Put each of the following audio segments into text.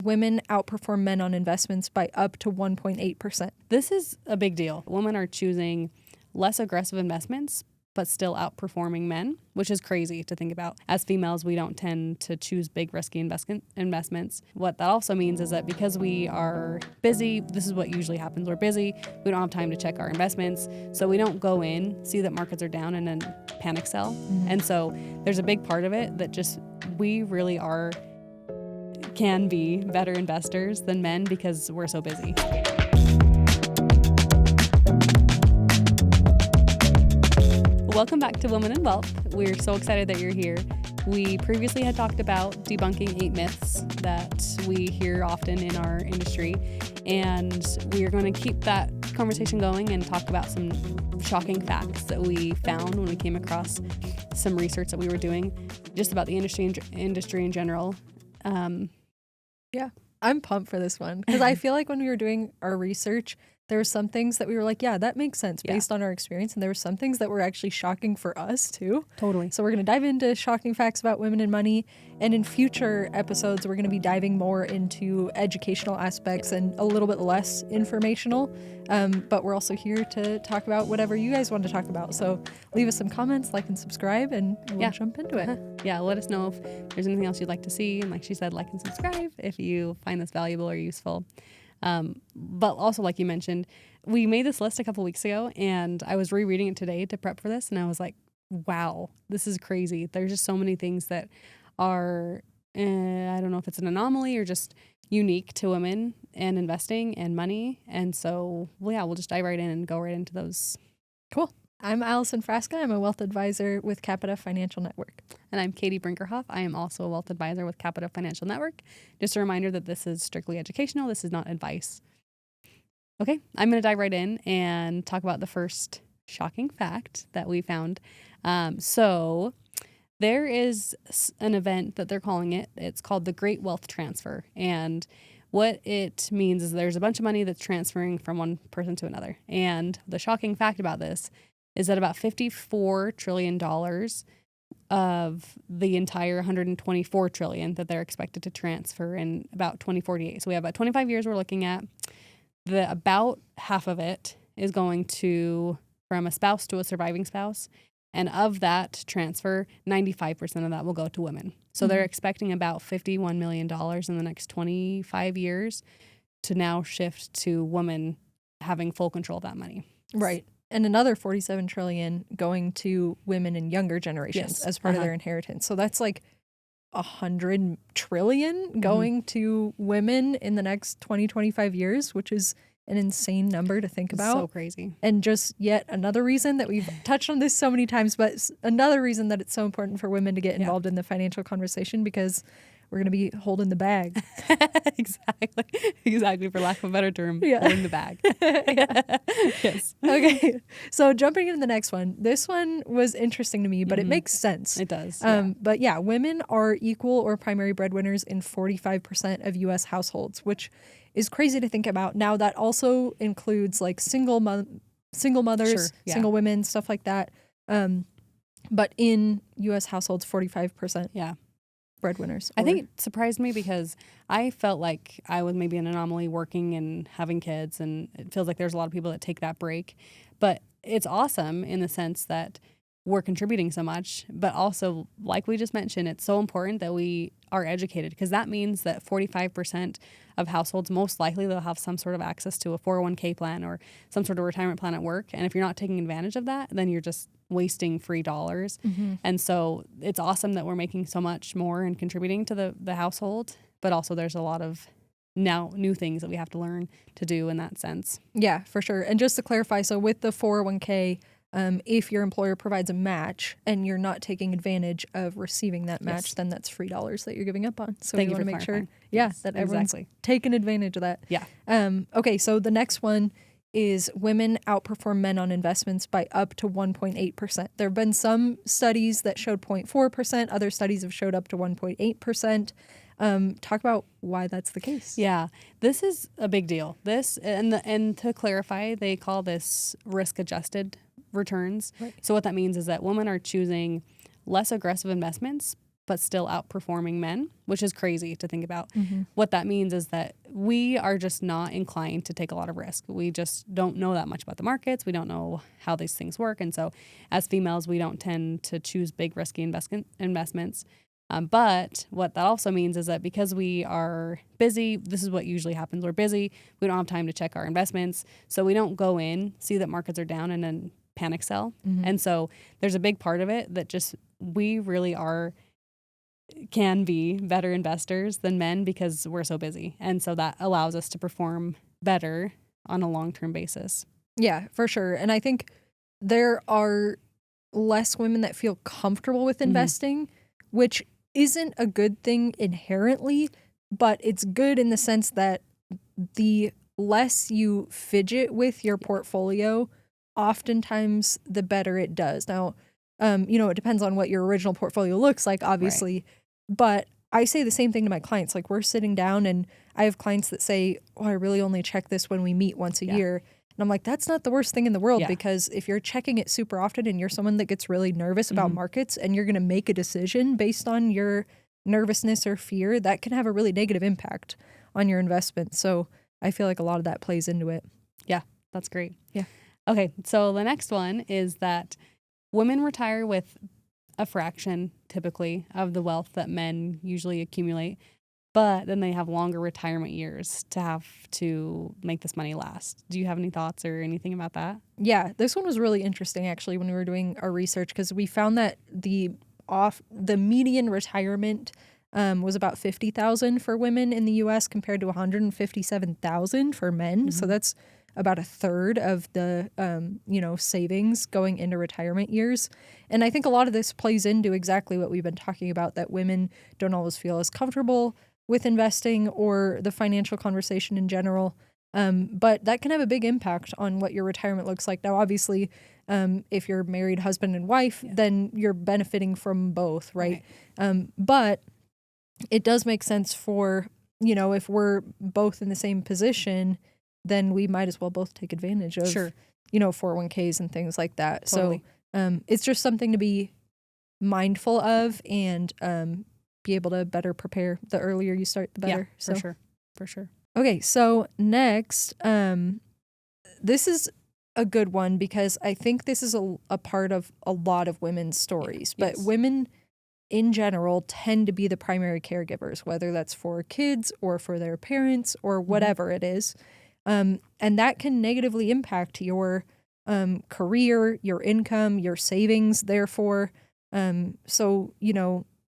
Women outperform men on investments by up to 1.8%. This is a big deal. Women are choosing less aggressive investments, but still outperforming men, which is crazy to think about. As females, we don't tend to choose big risky investments. What that also means is that because we are busy, this is what usually happens. We're busy. We don't have time to check our investments. So we don't go in, see that markets are down, and then panic sell. And so there's a big part of it that just we really can be better investors than men because we're so busy. Welcome back to Women in Wealth. We're so excited that you're here. We previously had talked about debunking 8 myths that we hear often in our industry, and we are going to keep that conversation going and talk about some shocking facts that we found when we came across some research that we were doing just about the industry in general. Yeah, I'm pumped for this one because I feel like when we were doing our research, there were some things that we were like, yeah, that makes sense based on our experience. And there were some things that were actually shocking for us too. Totally. So we're going to dive into shocking facts about women and money. And in future episodes, we're going to be diving more into educational aspects and a little bit less informational. But we're also here to talk about whatever you guys want to talk about. So leave us some comments, like and subscribe, and we'll jump into it. Yeah, let us know if there's anything else you'd like to see. And like she said, like and subscribe if you find this valuable or useful. But also, like you mentioned, we made this list a couple weeks ago and I was rereading it today to prep for this. And I was like, wow, this is crazy. There's just so many things that are, I don't know if it's an anomaly or just unique to women and investing and money. And so, we'll just dive right in and go right into those. Cool. I'm Alison Frasca. I'm a wealth advisor with Capita Financial Network. And I'm Katie Brinkerhoff. I am also a wealth advisor with Capita Financial Network. Just a reminder that this is strictly educational. This is not advice. Okay, I'm going to dive right in and talk about the first shocking fact that we found. So there is an event that they're calling it. It's called the Great Wealth Transfer. And what it means is there's a bunch of money that's transferring from one person to another. And the shocking fact about this is that about $54 trillion of the entire $124 trillion that they're expected to transfer in about 2048. So we have about 25 years we're looking at. About half of it is going from a spouse to a surviving spouse. And of that transfer, 95% of that will go to women. So they're expecting about $51 million in the next 25 years to now shift to women having full control of that money. Right. And another $47 trillion going to women in younger generations as part of their inheritance. So that's like $100 trillion going to women in the next 25 years, which is an insane number to think about. So crazy. And just yet another reason that we've touched on this so many times, but another reason that it's so important for women to get involved in the financial conversation because we're going to be holding the bag. Exactly, for lack of a better term, holding the bag. Yes. Okay, so jumping into the next one. This one was interesting to me, but it makes sense. It does. But yeah, women are equal or primary breadwinners in 45% of U.S. households, which is crazy to think about. Now, that also includes like single mothers, single women, stuff like that. But in U.S. households, 45%. Yeah. Breadwinners. I think it surprised me because I felt like I was maybe an anomaly working and having kids, and it feels like there's a lot of people that take that break. But it's awesome in the sense that we're contributing so much, but also, like we just mentioned, it's so important that we are educated because that means that 45% of households, most likely they'll have some sort of access to a 401k plan or some sort of retirement plan at work. And if you're not taking advantage of that, then you're just wasting free dollars. And so it's awesome that we're making so much more and contributing to the household, but also there's a lot of now new things that we have to learn to do in that sense. Yeah, for sure. And just to clarify, so with the 401k, if your employer provides a match and you're not taking advantage of receiving that match, then that's free dollars that you're giving up on. So we want to make sure that everyone's taking advantage of that. Yeah. Okay, so the next one is women outperform men on investments by up to 1.8%. There have been some studies that showed 0.4%. Other studies have showed up to 1.8%. Talk about why that's the case. Yeah, this is a big deal. This and to clarify, they call this risk-adjusted returns. Right. So what that means is that women are choosing less aggressive investments, but still outperforming men, which is crazy to think about. Mm-hmm. What that means is that we are just not inclined to take a lot of risk. We just don't know that much about the markets. We don't know how these things work. And so as females, we don't tend to choose big risky investments. But what that also means is that because we are busy, this is what usually happens. We're busy. We don't have time to check our investments. So we don't go in, see that markets are down, and then panic sell. Mm-hmm. And so there's a big part of it that just we really can be better investors than men because we're so busy. And so that allows us to perform better on a long-term basis. Yeah, for sure. And I think there are less women that feel comfortable with investing, which isn't a good thing inherently, but it's good in the sense that the less you fidget with your portfolio, oftentimes the better it does. Now, it depends on what your original portfolio looks like, obviously, but I say the same thing to my clients. Like, we're sitting down and I have clients that say, oh, I really only check this when we meet once a year. And I'm like, that's not the worst thing in the world, because if you're checking it super often and you're someone that gets really nervous about markets and you're going to make a decision based on your nervousness or fear, that can have a really negative impact on your investment. So I feel like a lot of that plays into it. Yeah, that's great. Yeah. Okay, so the next one is that women retire with a fraction, typically, of the wealth that men usually accumulate, but then they have longer retirement years to have to make this money last. Do you have any thoughts or anything about that? Yeah, this one was really interesting, actually, when we were doing our research, because we found that the median retirement was about $50,000 for women in the U.S. compared to $157,000 for men. So that's about a third of the savings going into retirement years. And I think a lot of this plays into exactly what we've been talking about, that women don't always feel as comfortable with investing or the financial conversation in general. But that can have a big impact on what your retirement looks like. Now, obviously, if you're married husband and wife, then you're benefiting from both, right? But it does make sense for, if we're both in the same position, then we might as well both take advantage of, 401ks and things like that. Totally. So it's just something to be mindful of and be able to better prepare. The earlier you start, the better. Yeah, for sure. Okay, so next, this is a good one because I think this is a part of a lot of women's stories, but women in general tend to be the primary caregivers, whether that's for kids or for their parents or whatever it is. And that can negatively impact your career, your income, your savings, therefore. So,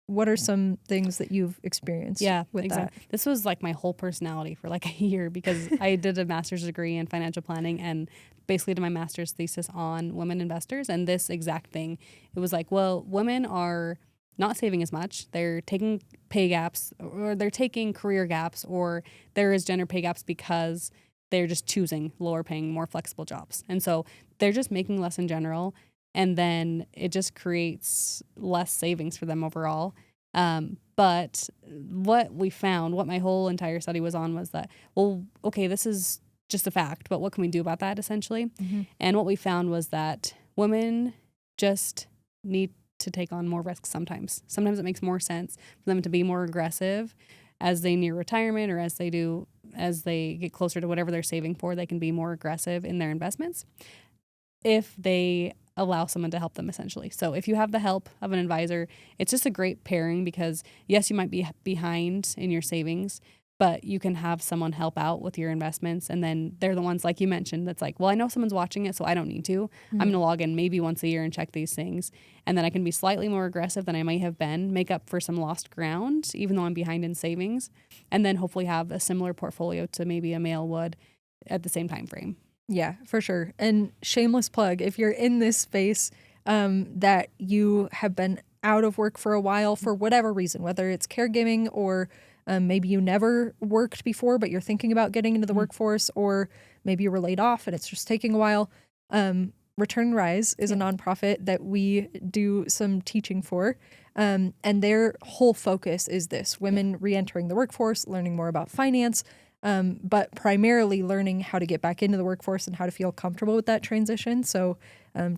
what are some things that you've experienced with that? This was like my whole personality for like a year because I did a master's degree in financial planning and basically did my master's thesis on women investors. And this exact thing, it was like, well, women are not saving as much. They're taking pay gaps or they're taking career gaps, or there is gender pay gaps because they're just choosing lower paying, more flexible jobs. And so they're just making less in general. And then it just creates less savings for them overall. But what we found, what my whole entire study was on, was that, well, okay, this is just a fact, but what can we do about that essentially? And what we found was that women just need to take on more risks sometimes. Sometimes it makes more sense for them to be more aggressive as they near retirement, or as they get closer to whatever they're saving for. They can be more aggressive in their investments if they allow someone to help them, essentially. So if you have the help of an advisor, it's just a great pairing because, yes, you might be behind in your savings, but you can have someone help out with your investments. And then they're the ones, like you mentioned, that's like, well, I know someone's watching it, so I don't need to. I'm going to log in maybe once a year and check these things. And then I can be slightly more aggressive than I might have been, make up for some lost ground, even though I'm behind in savings, and then hopefully have a similar portfolio to maybe a male would at the same time frame. Yeah, for sure. And shameless plug, if you're in this space that you have been out of work for a while for whatever reason, whether it's caregiving or maybe you never worked before, but you're thinking about getting into the workforce, or maybe you were laid off and it's just taking a while. Return and Rise is a nonprofit that we do some teaching for. And their whole focus is this: women re-entering the workforce, learning more about finance, but primarily learning how to get back into the workforce and how to feel comfortable with that transition. So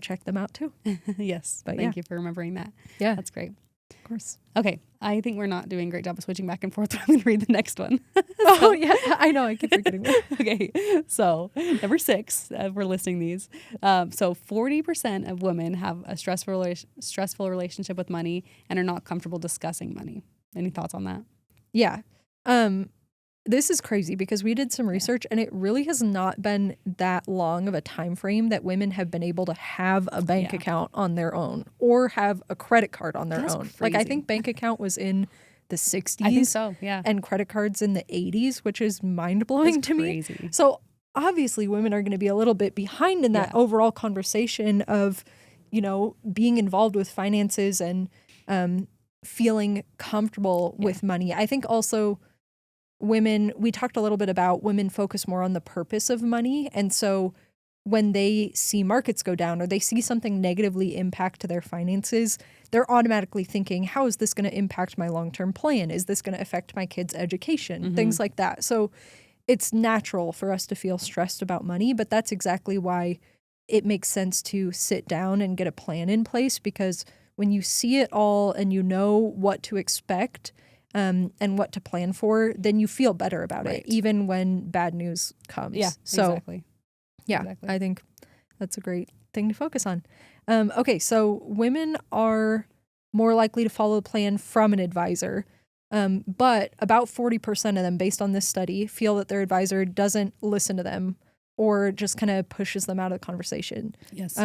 check them out too. Yes. But Thank you for remembering that. Yeah. That's great. Of course. Okay, I think we're not doing a great job of switching back and forth. I'm going to read the next one. Oh, yeah, I know. I keep forgetting that. Okay, so number 6, we're listing these. So 40% of women have a stressful relationship with money and are not comfortable discussing money. Any thoughts on that? Yeah. This is crazy because we did some research and it really has not been that long of a time frame that women have been able to have a bank account on their own or have a credit card on their own. Crazy. Like I think bank account was in the 60s. I think so, yeah. And credit cards in the 80s, which is mind-blowing to me. So obviously women are going to be a little bit behind in that overall conversation of, being involved with finances and feeling comfortable with money. I think also we talked a little bit about women focus more on the purpose of money. And so when they see markets go down or they see something negatively impact their finances, they're automatically thinking, how is this going to impact my long-term plan? Is this going to affect my kids' education? Things like that. So it's natural for us to feel stressed about money, but that's exactly why it makes sense to sit down and get a plan in place, because when you see it all and you know what to expect, and what to plan for, then you feel better about it, even when bad news comes. Yeah, so, exactly. Yeah, exactly. I think that's a great thing to focus on. Okay, so women are more likely to follow a plan from an advisor, but about 40% of them, based on this study, feel that their advisor doesn't listen to them or just kind of pushes them out of the conversation. Yes.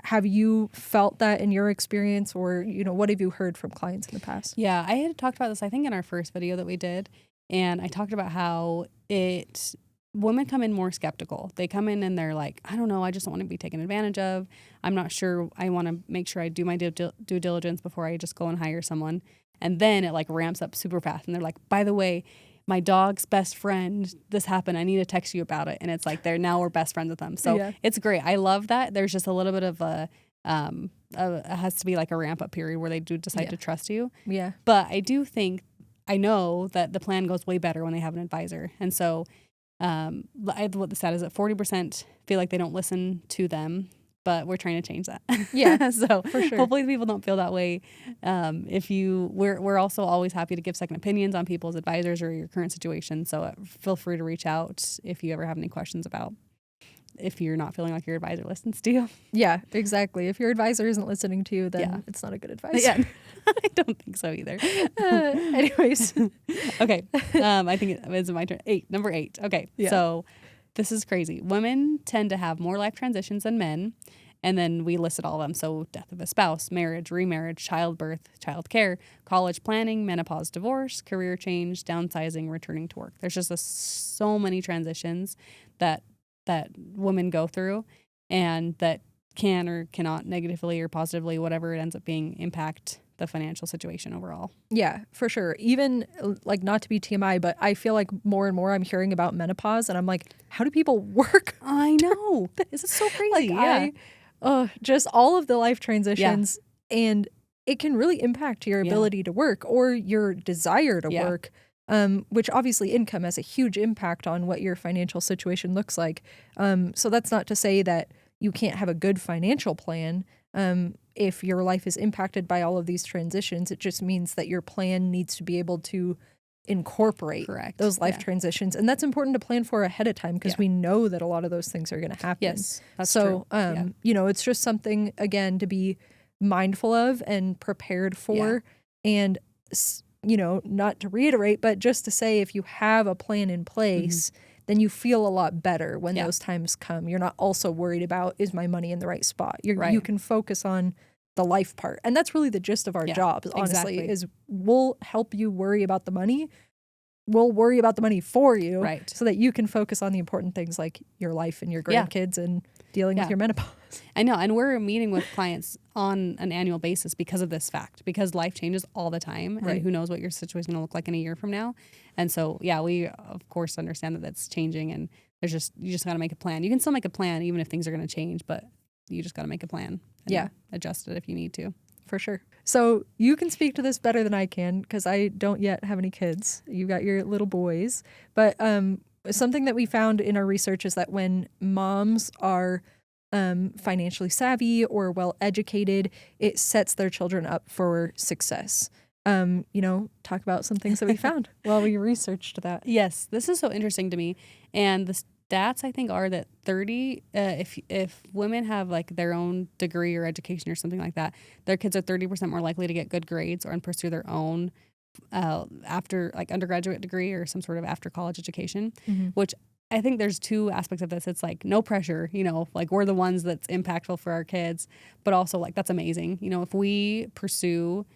Have you felt that in your experience, or, what have you heard from clients in the past? Yeah, I had talked about this, I think, in our first video that we did. And I talked about how women come in more skeptical. They come in and they're like, I don't know, I just don't want to be taken advantage of. I'm not sure. I want to make sure I do my due diligence before I just go and hire someone. And then it ramps up super fast. And they're like, by the way, my dog's best friend, this happened. I need to text you about it. And it's like, we're best friends with them. So it's great. I love that. There's just a little bit of it has to be like a ramp up period where they do decide to trust you. Yeah. But I know that the plan goes way better when they have an advisor. And so what the stat is that 40% feel like they don't listen to them, but we're trying to change that. Yeah. So for sure. Hopefully people don't feel that way. We're also always happy to give second opinions on people's advisors or your current situation. So feel free to reach out if you ever have any questions about if you're not feeling like your advisor listens to you. Yeah, exactly. If your advisor isn't listening to you, then it's not a good advice. Yeah, I don't think so either. Anyways. Okay. I think it is my turn. Number 8. Okay. Yeah. So this is crazy. Women tend to have more life transitions than men. And then we listed all of them. So death of a spouse, marriage, remarriage, childbirth, childcare, college planning, menopause, divorce, career change, downsizing, returning to work. There's just so many transitions that women go through and that can or cannot negatively or positively, whatever it ends up being, impact the financial situation overall. Yeah, for sure. Even not to be TMI, but I feel like more and more I'm hearing about menopause and I'm like, how do people work? I know. This is so crazy. Just all of the life transitions, and it can really impact your ability to work or your desire to work. Which obviously income has a huge impact on what your financial situation looks like. So that's not to say that you can't have a good financial plan. If your life is impacted by all of these transitions, it just means that your plan needs to be able to incorporate those life transitions. And that's important to plan for ahead of time because we know that a lot of those things are going to happen. Yes, that's true. It's just something, again, to be mindful of and prepared for. And not to reiterate, but just to say, if you have a plan in place, then you feel a lot better when those times come. You're not also worried about, is my money in the right spot? You can focus on the life part. And that's really the gist of our jobs, honestly, is we'll help you worry about the money. We'll worry about the money for you so that you can focus on the important things like your life and your grandkids and dealing with your menopause. I know. And we're meeting with clients on an annual basis because of this fact, because life changes all the time and who knows what your situation is going to look like in a year from now. And so, we of course understand that that's changing and you just got to make a plan. You can still make a plan even if things are going to change, but you just got to make a plan and adjust it if you need to. For sure. So you can speak to this better than I can because I don't yet have any kids. You've got your little boys. But something that we found in our research is that when moms are financially savvy or well educated, it sets their children up for success. Talk about some things that we found while we researched that. Yes, this is so interesting to me. And the stats, I think, are that 30, if women have like their own degree or education or something like that, their kids are 30% more likely to get good grades or and pursue their own after like undergraduate degree or some sort of after college education, which I think there's two aspects of this. It's like no pressure, like we're the ones that's impactful for our kids, but also like that's amazing. If we pursue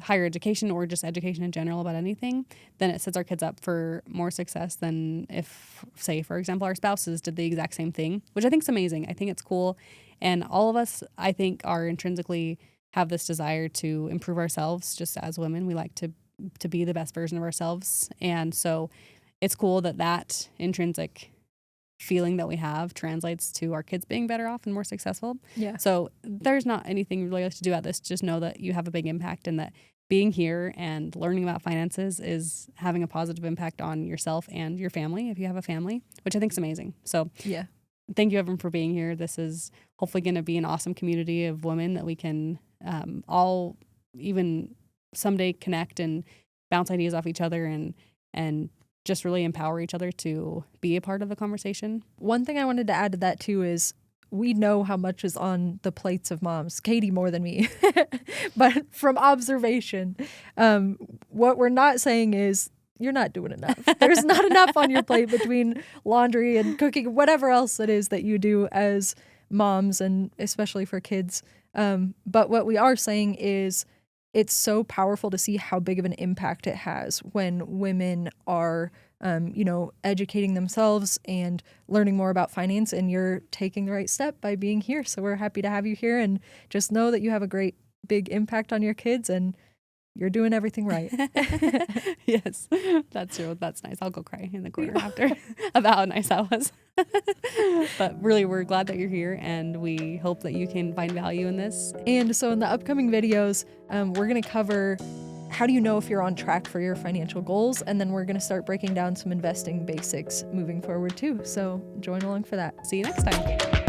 higher education or just education in general about anything, then it sets our kids up for more success than if, say, for example, our spouses did the exact same thing, which I think is amazing. I think it's cool. And all of us, I think, are intrinsically have this desire to improve ourselves just as women. We like to be the best version of ourselves. And so it's cool that intrinsic feeling that we have translates to our kids being better off and more successful. Yeah. So there's not anything really else to do at this. Just know that you have a big impact and that being here and learning about finances is having a positive impact on yourself and your family if you have a family, which I think is amazing. So yeah, thank you everyone for being here. This is hopefully going to be an awesome community of women that we can all even someday connect and bounce ideas off each other and just really empower each other to be a part of the conversation. One thing I wanted to add to that too is we know how much is on the plates of moms, Katie more than me, but from observation, what we're not saying is you're not doing enough. There's not enough on your plate between laundry and cooking, whatever else it is that you do as moms and especially for kids. But what we are saying is it's so powerful to see how big of an impact it has when women are, educating themselves and learning more about finance, and you're taking the right step by being here. So we're happy to have you here, and just know that you have a great big impact on your kids and you're doing everything right. Yes, that's true. That's nice. I'll go cry in the corner after about how nice that was. But really, we're glad that you're here, and we hope that you can find value in this. And so in the upcoming videos, we're going to cover how do you know if you're on track for your financial goals, and then we're going to start breaking down some investing basics moving forward too. So join along for that. See you next time.